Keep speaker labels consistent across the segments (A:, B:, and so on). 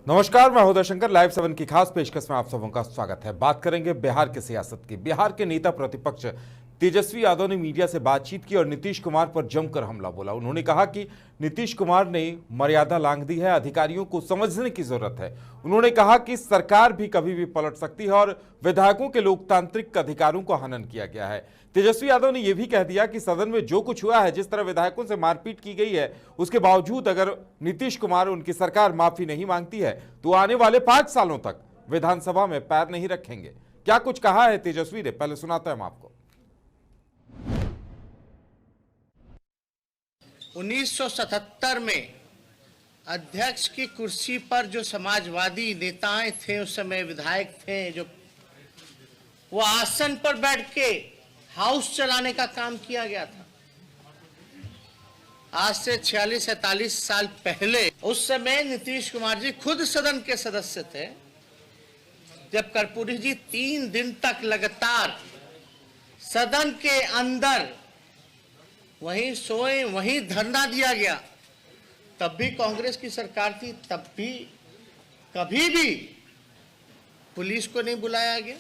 A: नमस्कार, मैं हृदय शंकर। लाइव 7 की खास पेशकश में आप सबों का स्वागत है। बात करेंगे बिहार की सियासत की। बिहार के नेता प्रतिपक्ष तेजस्वी यादव ने मीडिया से बातचीत की और नीतीश कुमार पर जमकर हमला बोला। उन्होंने कहा कि नीतीश कुमार ने मर्यादा लांघ दी है, अधिकारियों को समझने की जरूरत है। उन्होंने कहा कि सरकार भी कभी भी पलट सकती है और विधायकों के लोकतांत्रिक अधिकारों को हनन किया गया है। तेजस्वी यादव ने यह भी कह दिया कि सदन में जो कुछ हुआ है, जिस तरह विधायकों से मारपीट की गई है, उसके बावजूद अगर नीतीश कुमार उनकी सरकार माफी नहीं मांगती है तो आने वाले 5 सालों तक विधानसभा में पैर नहीं रखेंगे। क्या कुछ कहा है तेजस्वी ने, पहले सुनाते हैं हम आपको।
B: 1977 में अध्यक्ष की कुर्सी पर जो समाजवादी नेताएं थे, उस समय विधायक थे, जो वो आसन पर बैठ के हाउस चलाने का काम किया गया था। आज से 46-47 साल पहले उस समय नीतीश कुमार जी खुद सदन के सदस्य थे, जब कर्पूरी जी 3 दिन तक लगातार सदन के अंदर वहीं सोए, वहीं धरना दिया गया। तब भी कांग्रेस की सरकार थी, तब भी कभी भी पुलिस को नहीं बुलाया गया।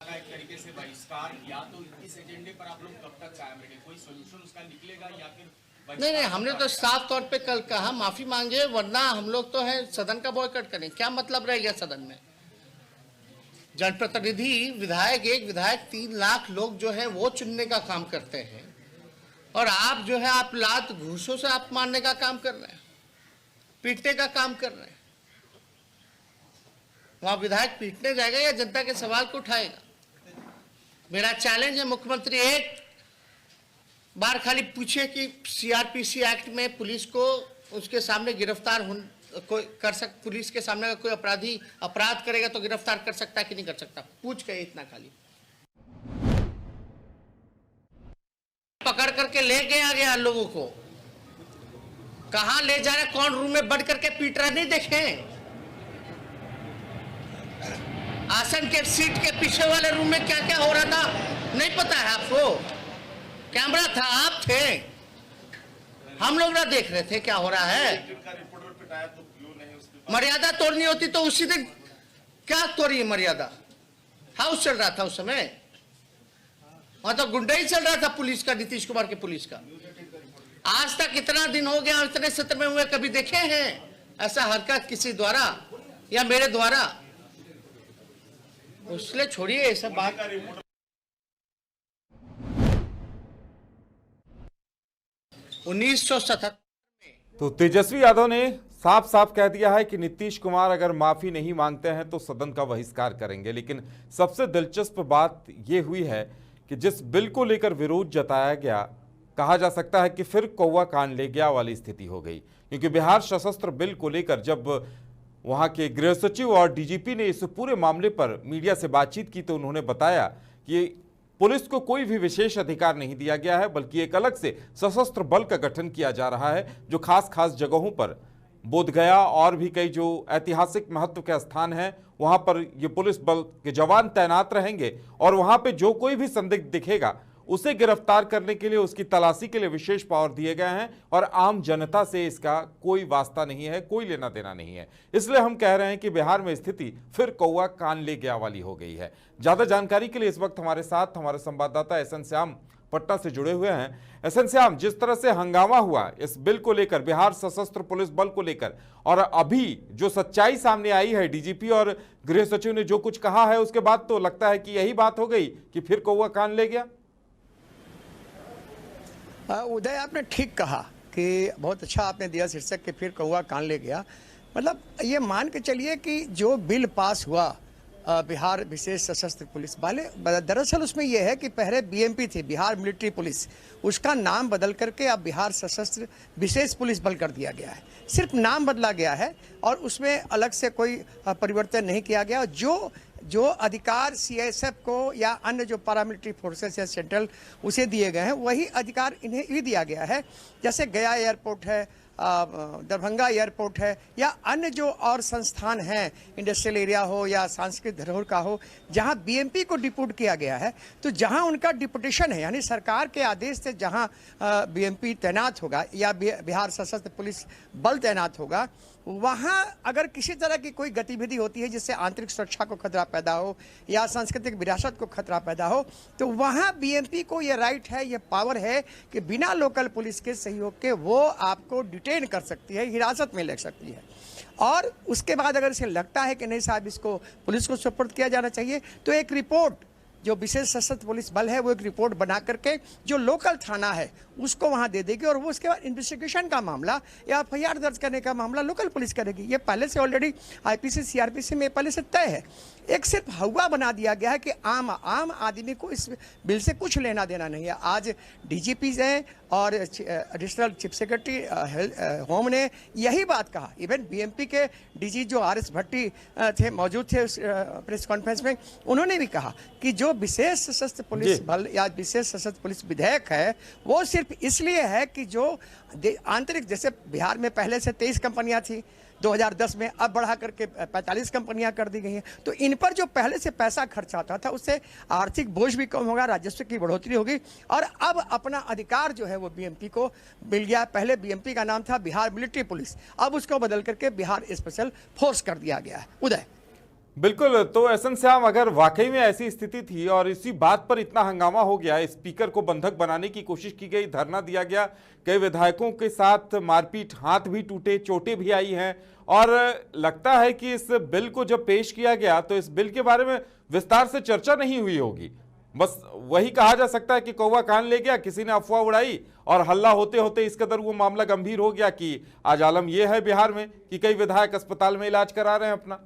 C: एक तरीके से बहिष्कार, या तो इस एजेंडे पर आप लोग कब तक कायम रहेंगे? कोई सॉल्यूशन उसका निकलेगा या फिर
B: नहीं, हमने तो साफ तौर पे कल कहा माफी मांगे, वरना हम लोग तो है सदन का बॉयकॉट करें। क्या मतलब रह गया सदन में? जनप्रतिनिधि विधायक, एक विधायक 3 लाख लोग जो है वो चुनने का काम करते हैं, और आप जो है आप लात घूसों से आप मारने का काम कर रहे हैं, पीटने का काम कर रहे हैं। वहां विधायक पीटने जाएगा या जनता के सवाल को उठाएगा? मेरा चैलेंज है, मुख्यमंत्री एक बार खाली पूछे कि सीआरपीसी एक्ट में पुलिस को उसके सामने गिरफ्तार कोई कर पुलिस के सामने का कोई अपराधी अपराध करेगा तो गिरफ्तार कर सकता है कि नहीं कर सकता? पूछ के इतना खाली पकड़ करके ले गया लोगों को। कहां ले जा रहे, कौन रूम में बढ़ करके पीट रहा, नहीं देखे? आसन के सीट के पीछे वाले रूम में क्या क्या हो रहा था नहीं पता है आपको? कैमरा था, आप थे, हम लोग ना देख रहे थे क्या हो रहा है? मर्यादा तोड़नी होती तो उसी दिन क्या तोड़ी मर्यादा? हाउस चल रहा था उस समय, वहां तो गुंडा ही चल रहा था पुलिस का, नीतीश कुमार के पुलिस का। आज तक इतना दिन हो गया, इतने सत्र में हुए, कभी देखे हैं ऐसा हरकत किसी द्वारा या मेरे द्वारा? उसने छोड़िए ये सब बात।
A: तो तेजस्वी यादव ने साफ साफ कह दिया है कि नीतीश कुमार अगर माफी नहीं मांगते हैं तो सदन का बहिष्कार करेंगे। लेकिन सबसे दिलचस्प बात यह हुई है कि जिस बिल को लेकर विरोध जताया गया, कहा जा सकता है कि फिर कौवा कान ले गया वाली स्थिति हो गई। क्योंकि बिहार सशस्त्र बिल को लेकर जब वहां के गृह सचिव और डीजीपी ने इस पूरे मामले पर मीडिया से बातचीत की तो उन्होंने बताया कि पुलिस को कोई भी विशेष अधिकार नहीं दिया गया है, बल्कि एक अलग से सशस्त्र बल का गठन किया जा रहा है, जो खास जगहों पर, बोधगया और भी कई जो ऐतिहासिक महत्व के स्थान हैं, वहां पर ये पुलिस बल के जवान तैनात रहेंगे और वहां पे जो कोई भी संदिग्ध दिखेगा उसे गिरफ्तार करने के लिए, उसकी तलाशी के लिए विशेष पावर दिए गए हैं। और आम जनता से इसका कोई वास्ता नहीं है, कोई लेना देना नहीं है। इसलिए हम कह रहे हैं कि बिहार में स्थिति फिर कौवा कान ले गया वाली हो गई है। ज्यादा जानकारी के लिए इस वक्त हमारे साथ हमारे संवाददाता एसएन श्याम पटना से जुड़े हुए हैं। एसएन श्याम, जिस तरह से हंगामा हुआ इस बिल को लेकर, बिहार सशस्त्र पुलिस बल को लेकर, और अभी जो सच्चाई सामने आई है, डीजीपी और गृह सचिव ने जो कुछ कहा है, उसके बाद तो लगता है कि यही बात हो गई कि फिर कौवा कान ले गया।
D: उदय, आपने ठीक कहा कि बहुत अच्छा आपने दिया शीर्षक कि फिर कौवा कान ले गया। मतलब ये मान के चलिए कि जो बिल पास हुआ बिहार विशेष सशस्त्र पुलिस वाले, दरअसल उसमें यह है कि पहले बीएमपी थी, बिहार मिलिट्री पुलिस, उसका नाम बदल करके अब बिहार सशस्त्र विशेष पुलिस बल कर दिया गया है। सिर्फ नाम बदला गया है और उसमें अलग से कोई परिवर्तन नहीं किया गया। जो जो अधिकार सीएसएफ को या अन्य जो पैरामिलिट्री फोर्सेस या सेंट्रल उसे दिए गए हैं वही अधिकार इन्हें भी दिया गया है। जैसे गया एयरपोर्ट है, दरभंगा एयरपोर्ट है या अन्य जो और संस्थान हैं, इंडस्ट्रियल एरिया हो या सांस्कृतिक धरोहर का हो, जहां बीएमपी को डिप्यूट किया गया है, तो जहां उनका डिप्यूटेशन है यानी सरकार के आदेश से जहां बीएमपी तैनात होगा या बिहार सशस्त्र पुलिस बल तैनात होगा, वहां अगर किसी तरह की कोई गतिविधि होती है जिससे आंतरिक सुरक्षा को खतरा पैदा हो या सांस्कृतिक विरासत को खतरा पैदा हो, तो वहां बीएमपी को ये राइट है, ये पावर है कि बिना लोकल पुलिस के सहयोग के वो आपको डिटेन कर सकती है, हिरासत में ले सकती है। और उसके बाद अगर इसे लगता है कि नहीं साहब इसको पुलिस को सुपुर्द किया जाना चाहिए, तो एक रिपोर्ट जो विशेष सशस्त्र पुलिस बल है वो एक रिपोर्ट बना करके जो लोकल थाना है उसको वहां दे देगी और वो उसके बाद इन्वेस्टिगेशन का मामला या एफआईआर दर्ज करने का मामला लोकल पुलिस करेगी। ये पहले से ऑलरेडी आईपीसी सीआरपीसी में पहले से तय है। एक सिर्फ हवा बना दिया गया है कि आम आदमी को इस बिल से कुछ लेना देना नहीं है। आज डीजीपी हैं और एडिशनल चीफ सेक्रेटरी होम ने यही बात कहा। इवन बीएमपी के डीजी जो आरएस भट्टी थे, मौजूद थे उस प्रेस कॉन्फ्रेंस में, उन्होंने भी कहा कि जो विशेष सशस्त्र पुलिस बल या विशेष सशस्त्र पुलिस विधेयक है वो सिर्फ इसलिए है कि जो आंतरिक, जैसे बिहार में पहले से 23 कंपनियां थी 2010 में, अब बढ़ा करके 45 कंपनियां कर दी गई हैं, तो इन पर जो पहले से पैसा खर्च आता था उससे आर्थिक बोझ भी कम होगा, राजस्व की बढ़ोतरी होगी और अब अपना अधिकार जो है वो बीएमपी को मिल गया। पहले बीएमपी का नाम था बिहार मिलिट्री पुलिस, अब उसको बदल करके बिहार स्पेशल फोर्स कर दिया गया है। उदय
A: बिल्कुल, तो एसएन श्याम, अगर वाकई में ऐसी स्थिति थी और इसी बात पर इतना हंगामा हो गया, स्पीकर को बंधक बनाने की कोशिश की गई, धरना दिया गया, कई विधायकों के साथ मारपीट, हाथ भी टूटे, चोटें भी आई हैं और लगता है कि इस बिल को जब पेश किया गया तो इस बिल के बारे में विस्तार से चर्चा नहीं हुई होगी। बस वही कहा जा सकता है कि कौवा कान ले गया, किसी ने अफवाह उड़ाई और हल्ला होते होते इस कदर वो मामला गंभीर हो गया कि आज आलम यह है बिहार में कि कई विधायक अस्पताल में इलाज करा रहे हैं अपना।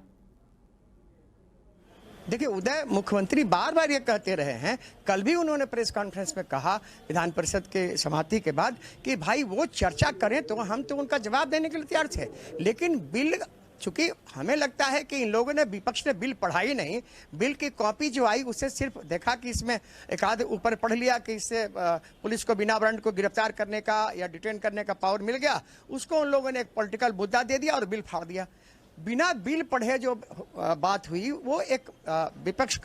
D: देखिए उदय, मुख्यमंत्री बार बार ये कहते रहे हैं, कल भी उन्होंने प्रेस कॉन्फ्रेंस में कहा विधान परिषद के समाप्ति के बाद कि भाई वो चर्चा करें तो हम तो उनका जवाब देने के लिए तैयार थे, लेकिन बिल, चूंकि हमें लगता है कि इन लोगों ने, विपक्ष ने बिल पढ़ा ही नहीं, बिल की कॉपी जो आई उससे सिर्फ देखा कि इसमें एक आध ऊपर पढ़ लिया कि इससे पुलिस को बिना वारंट को गिरफ्तार करने का या डिटेन करने का पावर मिल गया, उसको उन लोगों ने एक पॉलिटिकल मुद्दा दे दिया और बिल फाड़ दिया। बिना बिल पढ़े जो बात हुई वो एक विपक्ष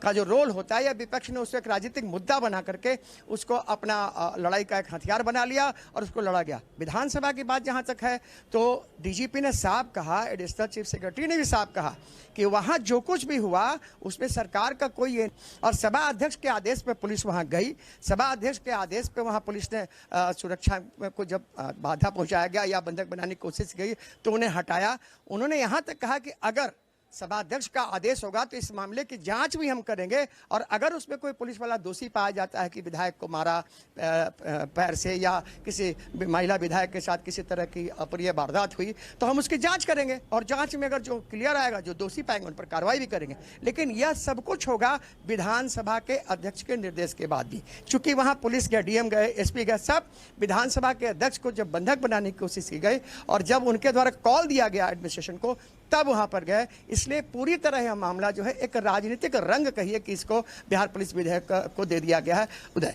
D: का जो रोल होता है या विपक्ष ने उसको एक राजनीतिक मुद्दा बना करके उसको अपना लड़ाई का एक हथियार बना लिया और उसको लड़ा गया। विधानसभा की बात जहाँ तक है तो डीजीपी ने साफ कहा, एडिशनल चीफ सेक्रेटरी ने भी साफ कहा कि वहाँ जो कुछ भी हुआ उसमें सरकार का कोई, और सभा अध्यक्ष के आदेश पे पुलिस वहाँ गई, सभा अध्यक्ष के आदेश पे वहाँ पुलिस ने सुरक्षा को जब बाधा पहुँचाया गया या बंधक बनाने की कोशिश की तो उन्हें हटाया। उन्होंने यहाँ तक कहा कि अगर सभाध्यक्ष का आदेश होगा तो इस मामले की जांच भी हम करेंगे और अगर उसमें कोई पुलिस वाला दोषी पाया जाता है कि विधायक को मारा पैर से या किसी महिला विधायक के साथ किसी तरह की अप्रिय वारदात हुई तो हम उसकी जांच करेंगे और जांच में अगर जो क्लियर आएगा, जो दोषी पाएंगे उन पर कार्रवाई भी करेंगे। लेकिन यह सब कुछ होगा विधानसभा के अध्यक्ष के निर्देश के बाद भी, चूंकि वहाँ पुलिस गए, डीएम गए, एसपी गए, सब विधानसभा के अध्यक्ष को जब बंधक बनाने की कोशिश की गई और जब उनके द्वारा कॉल दिया गया एडमिनिस्ट्रेशन को तब वहां पर गए। इसलिए पूरी तरह यह मामला जो है एक राजनीतिक रंग कहिए कि इसको बिहार पुलिस विधेयक को दे दिया गया है। उदय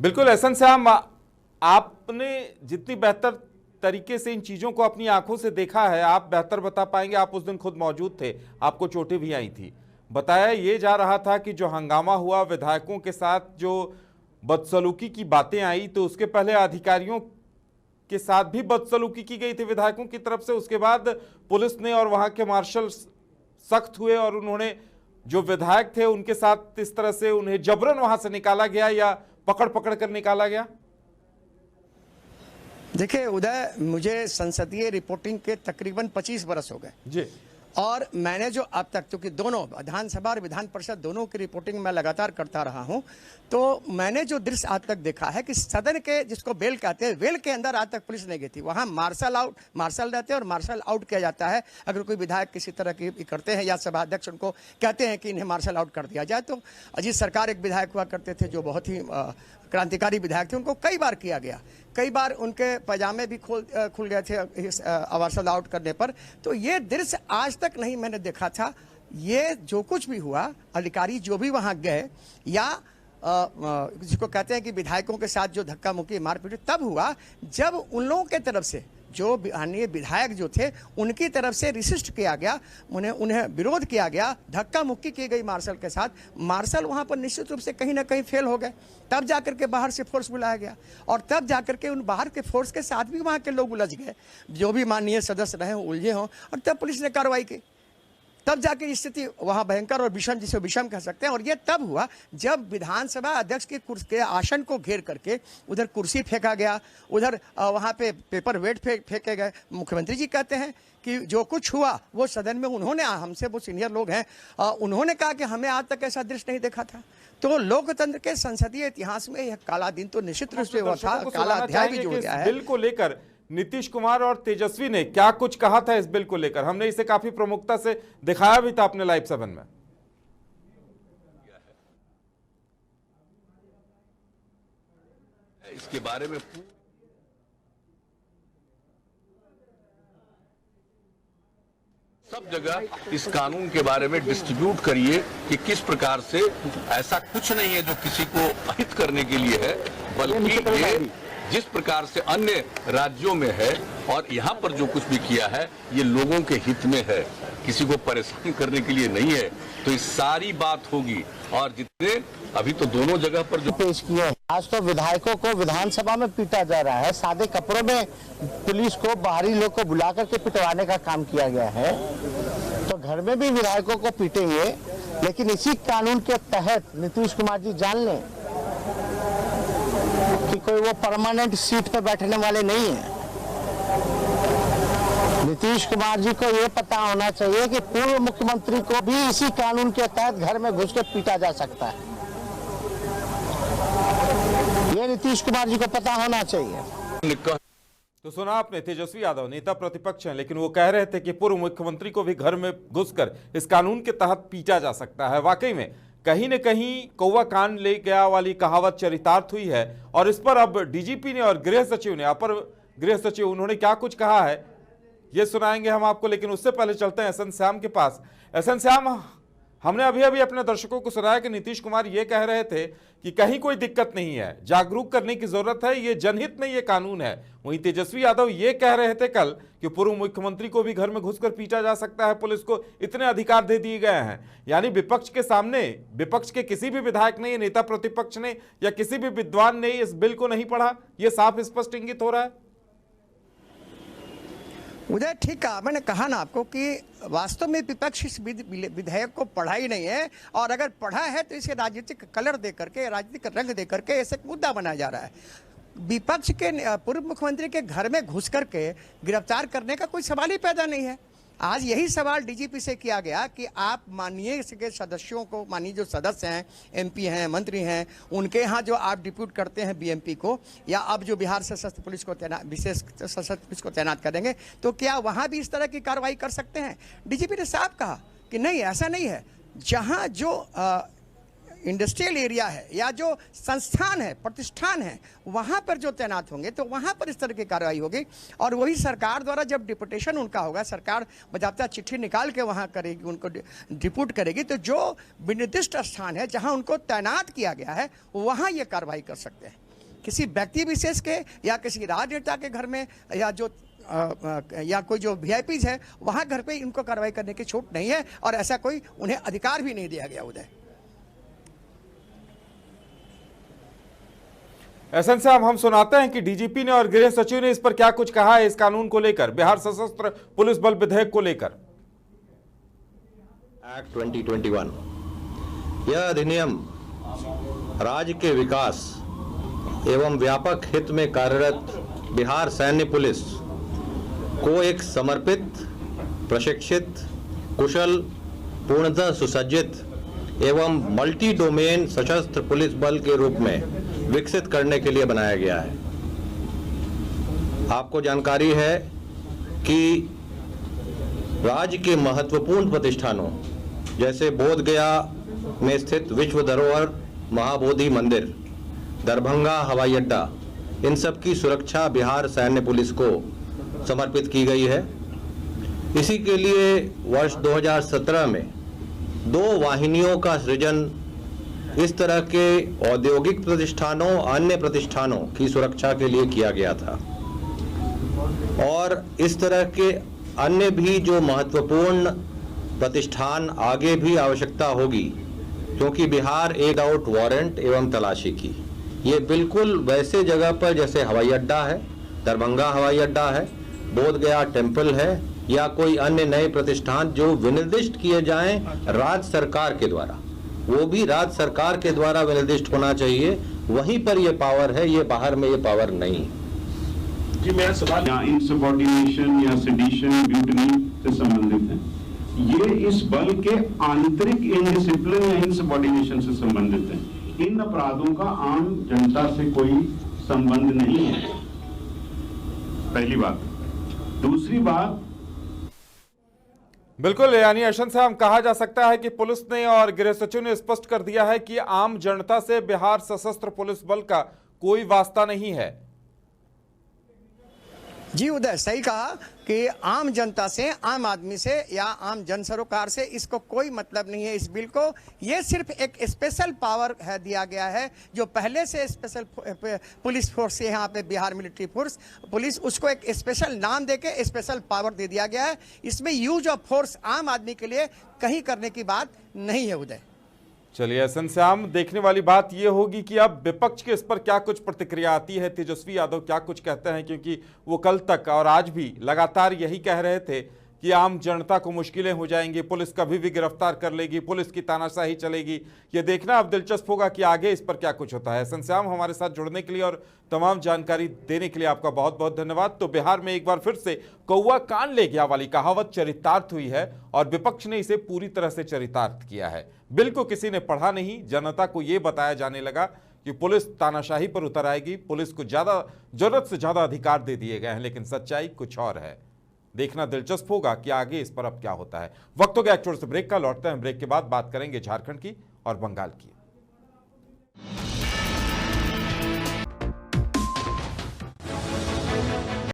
A: बिल्कुल, एसएन श्याम, आपने जितनी बेहतर तरीके से इन चीजों को अपनी आंखों से देखा है आप बेहतर बता पाएंगे। आप उस दिन खुद मौजूद थे, आपको चोटें भी आई थी। बताया ये जा रहा था कि जो हंगामा हुआ, विधायकों के साथ जो बदसलूकी की बातें आई, तो उसके पहले अधिकारियों के साथ भी बदसलूकी की गई थी विधायकों की तरफ से। उसके बाद पुलिस ने और वहां के मार्शल सख्त हुए और उन्होंने जो विधायक थे उनके साथ इस तरह से उन्हें जबरन वहां से निकाला गया या पकड़ पकड़ कर निकाला गया।
D: देखिए उदय, मुझे संसदीय रिपोर्टिंग के तकरीबन 25 बरस हो गए
A: जी,
D: और मैंने जो अब तक, क्योंकि दोनों विधानसभा और विधान परिषद दोनों की रिपोर्टिंग मैं लगातार करता रहा हूं, तो मैंने जो दृश्य आज तक देखा है कि सदन के, जिसको बेल कहते हैं, वेल के अंदर आज तक पुलिस नहीं गई थी। वहां मार्शल रहते हैं और मार्शल आउट किया जाता है अगर कोई विधायक किसी तरह की करते हैं या सभा अध्यक्ष उनको कहते हैं कि इन्हें मार्शल आउट कर दिया जाए। तो अजीत सरकार एक विधायक हुआ करते थे जो बहुत ही क्रांतिकारी विधायक थे, उनको कई बार किया गया, कई बार उनके पैजामे भी खुल गए थे मार्शल आउट करने पर। तो ये दृश्य आज तक नहीं मैंने देखा था। ये जो कुछ भी हुआ, अधिकारी जो भी वहां गए या जिसको कहते हैं कि विधायकों के साथ जो धक्का मुक्की मारपीट तब हुआ जब उन लोगों के तरफ से जो अन्य विधायक जो थे उनकी तरफ से रिसिस्ट किया गया, उन्हें विरोध किया गया, धक्का मुक्की की गई मार्शल के साथ। मार्शल वहां पर निश्चित रूप से कहीं ना कहीं फेल हो गए, तब जाकर के बाहर से फोर्स बुलाया गया और तब जाकर के उन बाहर के फोर्स के साथ भी वहां के लोग उलझ गए, जो भी माननीय सदस्य रहे हों, उलझे हों, और तब पुलिस ने कार्रवाई की। तब जाके स्थिति वहां भयंकर और विषम, जिसे विषम कह सकते हैं, और ये तब हुआ जब विधानसभा अध्यक्ष के आसन को घेर करके उधर कुर्सी फेंका गया, उधर वहां पे पेपर वेट फेंके गए। मुख्यमंत्री जी कहते हैं कि जो कुछ हुआ वो सदन में उन्होंने, हमसे वो सीनियर लोग हैं, उन्होंने कहा कि हमें आज तक ऐसा दृश्य नहीं देखा था। तो लोकतंत्र के संसदीय इतिहास में यह काला दिन तो निश्चित रूप से हुआ था, काला अध्याय भी जुड़ गया है।
A: बिल को लेकर नीतीश कुमार और तेजस्वी ने क्या कुछ कहा था इस बिल को लेकर, हमने इसे काफी प्रमुखता से दिखाया भी था अपने लाइव 7 में।
E: इसके बारे में सब जगह इस कानून के बारे में डिस्ट्रीब्यूट करिए कि किस प्रकार से ऐसा कुछ नहीं है जो किसी को अहित करने के लिए है, बल्कि ये जिस प्रकार से अन्य राज्यों में है और यहाँ पर जो कुछ भी किया है ये लोगों के हित में है, किसी को परेशान करने के लिए नहीं है। तो इस सारी बात होगी और जितने अभी तो दोनों जगह पर जो
F: पेश किए हैं, आज तो विधायकों को विधानसभा में पीटा जा रहा है, सादे कपड़ों में पुलिस को, बाहरी लोग को बुला करके पिटवाने का काम किया गया है। तो घर में भी विधायकों को पीटेंगे, लेकिन इसी कानून के तहत नीतीश कुमार जी जान लें कि कोई वो परमानेंट सीट पर बैठने वाले नहीं है। नीतीश कुमार जी को ये पता होना चाहिए कि पूर्व मुख्यमंत्री को भी इसी कानून के तहत घर में घुस के पीटा जा सकता है। ये नीतीश कुमार जी को पता होना चाहिए।
A: तो सुना आपने, तेजस्वी यादव नेता प्रतिपक्ष हैं, लेकिन वो कह रहे थे कि पूर्व मुख्यमंत्री को भी घर में घुसकर इस कानून के तहत पीटा जा सकता है। वाकई में कहीं न कहीं कौवा कान ले गया वाली कहावत चरितार्थ हुई है और इस पर अब डीजीपी ने और गृह सचिव ने, अपर गृह सचिव, उन्होंने क्या कुछ कहा है ये सुनाएंगे हम आपको। लेकिन उससे पहले चलते हैं एसएन श्याम के पास। एसएन श्याम, हमने अभी अभी अपने दर्शकों को सुनाया कि नीतीश कुमार ये कह रहे थे कि कहीं कोई दिक्कत नहीं है, जागरूक करने की जरूरत है, ये जनहित में ये कानून है। वहीं तेजस्वी यादव ये कह रहे थे कल कि पूर्व मुख्यमंत्री को भी घर में घुसकर पीटा जा सकता है, पुलिस को इतने अधिकार दे दिए गए हैं। यानी विपक्ष के सामने, विपक्ष के किसी भी विधायक ने, नेता प्रतिपक्ष ने या किसी भी विद्वान ने इस बिल को नहीं पढ़ा, ये साफ स्पष्ट इंगित हो रहा है।
D: उदय, ठीक कहा, मैंने कहा ना आपको कि वास्तव में विपक्ष इस विधेयक को पढ़ा ही नहीं है, और अगर पढ़ा है तो इसे राजनीतिक कलर दे करके, राजनीतिक रंग दे करके ऐसे मुद्दा बनाया जा रहा है। विपक्ष के पूर्व मुख्यमंत्री के घर में घुस करके गिरफ्तार करने का कोई सवाल ही पैदा नहीं है। आज यही सवाल डीजीपी से किया गया कि आप माननीय के सदस्यों को, माननीय जो सदस्य हैं, एमपी हैं, मंत्री हैं, उनके यहाँ जो आप डिप्यूट करते हैं बीएमपी को, या अब जो बिहार सशस्त्र पुलिस को तैनात, विशेष सशस्त्र पुलिस को तैनात करेंगे, तो क्या वहाँ भी इस तरह की कार्रवाई कर सकते हैं? डीजीपी ने साफ कहा कि नहीं, ऐसा नहीं है। जहाँ जो इंडस्ट्रियल एरिया है या जो संस्थान है, प्रतिष्ठान है, वहाँ पर जो तैनात होंगे तो वहाँ पर इस तरह की कार्रवाई होगी। और वही सरकार द्वारा जब डिपुटेशन उनका होगा, सरकार बजाबता चिट्ठी निकाल के वहाँ करेगी, उनको डिप्यूट करेगी, तो जो विनिर्दिष्ट स्थान है जहाँ उनको तैनात किया गया है वहाँ ये कार्रवाई कर सकते हैं। किसी व्यक्ति विशेष के या किसी राजनेता के घर में या जो या कोई जो वीआईपीज है वहाँ घर पे इनको कार्रवाई करने की छूट नहीं है, और ऐसा कोई उन्हें अधिकार भी नहीं दिया गया। उदय,
A: एसएन साहब, हम सुनाते हैं कि डीजीपी ने और गृह सचिव ने इस पर क्या कुछ कहा है, इस कानून को लेकर, बिहार सशस्त्र पुलिस बल विधेयक को लेकर।
G: एक्ट 2021, यह अधिनियम राज्य के विकास एवं व्यापक हित में कार्यरत बिहार सैन्य पुलिस को एक समर्पित, प्रशिक्षित, कुशल, पूर्णतः सुसज्जित एवं मल्टी डोमेन सशस्त्र पुलिस बल के रूप में विकसित करने के लिए बनाया गया है। आपको जानकारी है कि राज्य के महत्वपूर्ण प्रतिष्ठानों जैसे बोधगया में स्थित विश्व धरोहर महाबोधि मंदिर, दरभंगा हवाई अड्डा, इन सब की सुरक्षा बिहार सैन्य पुलिस को समर्पित की गई है। इसी के लिए वर्ष 2017 में 2 वाहिनियों का सृजन इस तरह के औद्योगिक प्रतिष्ठानों अन्य प्रतिष्ठानों की सुरक्षा के लिए किया गया था और इस तरह के अन्य भी जो महत्वपूर्ण प्रतिष्ठान आगे भी आवश्यकता होगी, क्योंकि बिहार एक आउट वारंट एवं तलाशी की ये बिल्कुल वैसे जगह पर जैसे हवाई अड्डा है, दरभंगा हवाई अड्डा है, बोधगया टेम्पल है या कोई अन्य नए प्रतिष्ठान जो विनिर्दिष्ट किए जाएं राज्य सरकार के द्वारा, वो भी राज्य सरकार के द्वारा विनिर्दिष्ट होना चाहिए। वहीं पर ये पावर है, ये बाहर में ये पावर नहीं।
H: जी मेरा सवाल इनसबऑर्डिनेशन या सेडिशन म्यूटिनी से संबंधित है, ये इस बल के आंतरिक इनडिसिप्लिन या इनसबऑर्डिनेशन से संबंधित है। इन अपराधों का आम जनता से कोई संबंध नहीं है, पहली बात। दूसरी बात,
A: बिल्कुल, यानी अशन साहब कहा जा सकता है कि पुलिस ने और गृह सचिव ने स्पष्ट कर दिया है कि आम जनता से बिहार सशस्त्र पुलिस बल का कोई वास्ता नहीं है।
D: जी उदय, सही कहा कि आम जनता से, आम आदमी से या आम जन सरोकार से इसको कोई मतलब नहीं है। इस बिल को ये सिर्फ एक स्पेशल पावर है दिया गया है, जो पहले से स्पेशल पुलिस फोर्स है यहाँ पे बिहार मिलिट्री फोर्स पुलिस, उसको एक स्पेशल नाम देके स्पेशल पावर दे दिया गया है। इसमें यूज ऑफ फोर्स आम आदमी के लिए कहीं करने की बात नहीं है उदय।
A: चलिए एहसन श्याम, देखने वाली बात यह होगी कि अब विपक्ष के इस पर क्या कुछ प्रतिक्रिया आती है, तेजस्वी यादव क्या कुछ कहते हैं, क्योंकि वो कल तक और आज भी लगातार यही कह रहे थे कि आम जनता को मुश्किलें हो जाएंगी, पुलिस कभी भी गिरफ्तार कर लेगी, पुलिस की तानाशाही चलेगी। ये देखना अब दिलचस्प होगा कि आगे इस पर क्या कुछ होता है। एहसन श्याम, हमारे साथ जुड़ने के लिए और तमाम जानकारी देने के लिए आपका बहुत बहुत धन्यवाद। तो बिहार में एक बार फिर से कौवा कान ले गया वाली कहावत चरितार्थ हुई है और विपक्ष ने इसे पूरी तरह से चरितार्थ किया है। बिल को किसी ने पढ़ा नहीं, जनता को यह बताया जाने लगा कि पुलिस तानाशाही पर उतर आएगी, पुलिस को जरूरत से ज्यादा अधिकार दे दिए गए हैं, लेकिन सच्चाई कुछ और है। देखना दिलचस्प होगा कि आगे इस पर अब क्या होता है। वक्त हो गया एक छोटे से ब्रेक का, लौटते हैं ब्रेक के बाद बात करेंगे झारखंड की और बंगाल की।